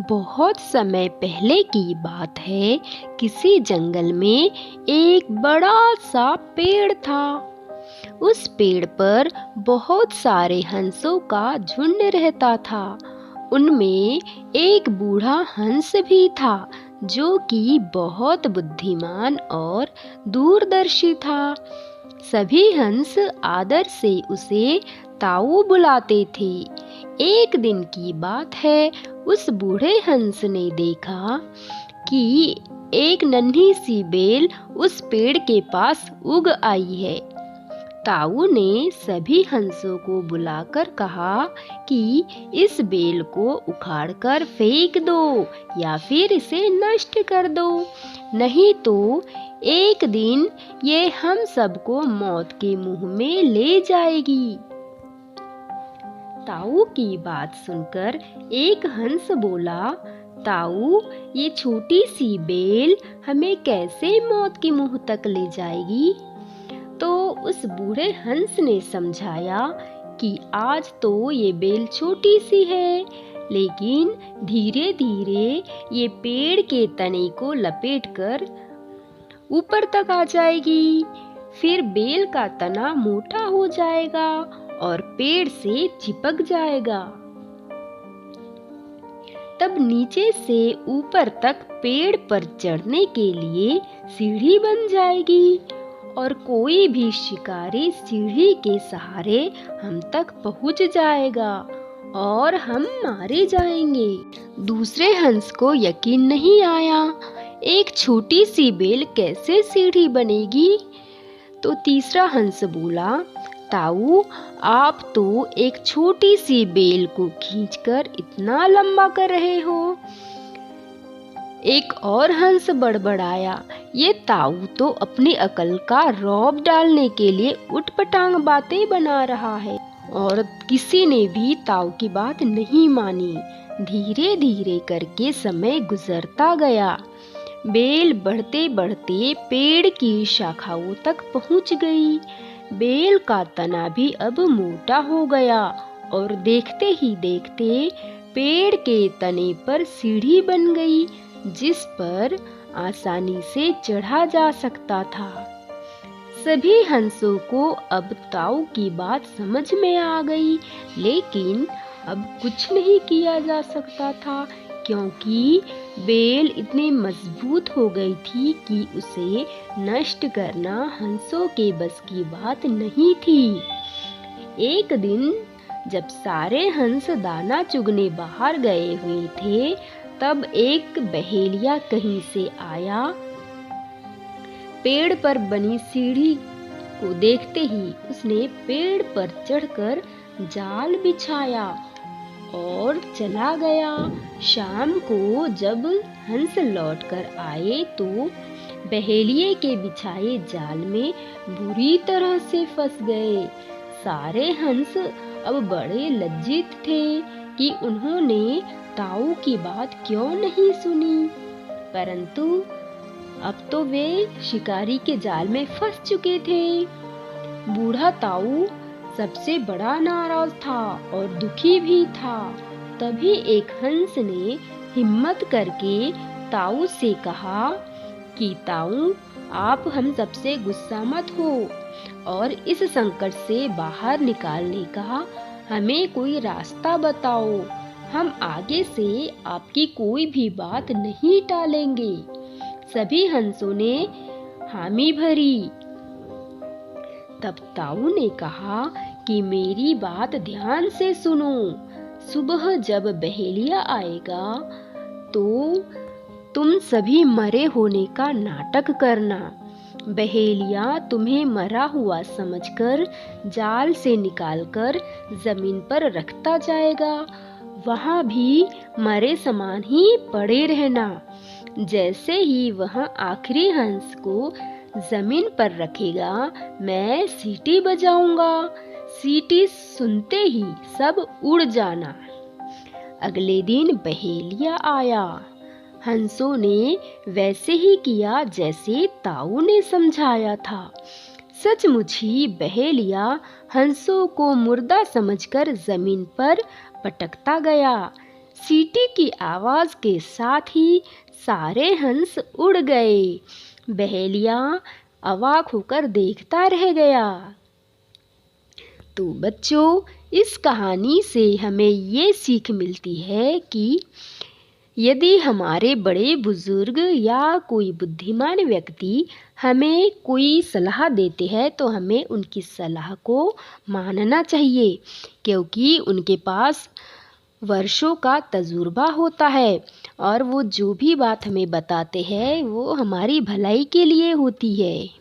बहुत समय पहले की बात है। किसी जंगल में एक बड़ा सा पेड़ था। उस पेड़ पर बहुत सारे हंसों का झुंड रहता था। उनमें एक बूढ़ा हंस भी था, जो कि बहुत बुद्धिमान और दूरदर्शी था। सभी हंस आदर से उसे ताऊ बुलाते थे। एक दिन की बात है, उस बूढ़े हंस ने देखा कि एक नन्ही सी बेल उस पेड़ के पास उग आई है। ताऊ ने सभी हंसों को बुलाकर कहा कि इस बेल को उखाड़कर फेंक दो या फिर इसे नष्ट कर दो, नहीं तो एक दिन ये हम सबको मौत के मुंह में ले जाएगी। ताऊ की बात सुनकर एक हंस बोला, ताऊ, ये छोटी सी बेल हमें कैसे मौत के मुंह तक ले जाएगी? तो उस बूढ़े हंस ने समझाया कि आज तो ये बेल छोटी सी है, लेकिन धीरे धीरे ये पेड़ के तने को लपेटकर ऊपर तक आ जाएगी। फिर बेल का तना मोटा हो जाएगा और पेड़ से चिपक जाएगा। तब नीचे से ऊपर तक पेड़ पर चढ़ने के लिए सीढ़ी बन जाएगी और कोई भी शिकारी सीढ़ी के सहारे हम तक पहुंच जाएगा और हम मारे जाएंगे। दूसरे हंस को यकीन नहीं आया, एक छोटी सी बेल कैसे सीढ़ी बनेगी? तो तीसरा हंस बोला, ताऊ, आप तो एक छोटी सी बेल को खींचकर इतना लंबा कर रहे हो। एक और हंस बड़बड़ाया, ये ताऊ तो अपनी अकल का रौब डालने के लिए उटपटांग बातें बना रहा है। और किसी ने भी ताऊ की बात नहीं मानी। धीरे धीरे करके समय गुजरता गया। बेल बढ़ते बढ़ते पेड़ की शाखाओं तक पहुंच गई। बेल का तना भी अब मोटा हो गया और देखते ही देखते पेड़ के तने पर सीढ़ी बन गई, जिस पर आसानी से चढ़ा जा सकता था। सभी हंसों को अब ताऊ की बात समझ में आ गई, लेकिन अब कुछ नहीं किया जा सकता था, क्योंकि बेल इतनी मजबूत हो गई थी कि उसे नष्ट करना हंसों के बस की बात नहीं थी। एक दिन जब सारे हंस दाना चुगने बाहर गए हुए थे, तब एक बहेलिया कहीं से आया। पेड़ पर बनी सीढ़ी को देखते ही उसने पेड़ पर चढ़कर जाल बिछाया और चला गया। शाम को जब हंस लौटकर आए तो बहेलिए के बिछाए जाल में बुरी तरह से फंस गए। सारे हंस अब बड़े लज्जित थे कि उन्होंने ताऊ की बात क्यों नहीं सुनी, परंतु अब तो वे शिकारी के जाल में फंस चुके थे। बूढ़ा ताऊ सबसे बड़ा नाराज था और दुखी भी था। तभी एक हंस ने हिम्मत करके ताऊ से कहा कि ताऊ, आप हम सबसे गुस्सा मत हो और इस संकट से बाहर निकालने का हमें कोई रास्ता बताओ। हम आगे से आपकी कोई भी बात नहीं टालेंगे। सभी हंसों ने हामी भरी। तब ताऊ ने कहा कि मेरी बात ध्यान से सुनो। सुबह जब बहेलिया आएगा तो तुम सभी मरे होने का नाटक करना। बहेलिया तुम्हें मरा हुआ समझकर जाल से निकालकर जमीन पर रखता जाएगा। वहां भी मरे समान ही पड़े रहना। जैसे ही वह आखिरी हंस को जमीन पर रखेगा, मैं सीटी बजाऊंगा। सीटी सुनते ही सब उड़ जाना। अगले दिन बहेलिया आया। हंसों ने वैसे ही किया जैसे ताऊ ने समझाया था। सचमुच ही बहेलिया हंसों को मुर्दा समझकर जमीन पर पटकता गया। सीटी की आवाज के साथ ही सारे हंस उड़ गए। बहेलिया अवाक होकर देखता रह गया। तो बच्चों, इस कहानी से हमें ये सीख मिलती है कि यदि हमारे बड़े बुजुर्ग या कोई बुद्धिमान व्यक्ति हमें कोई सलाह देते हैं तो हमें उनकी सलाह को मानना चाहिए, क्योंकि उनके पास वर्षों का तजुर्बा होता है और वो जो भी बात हमें बताते हैं वो हमारी भलाई के लिए होती है।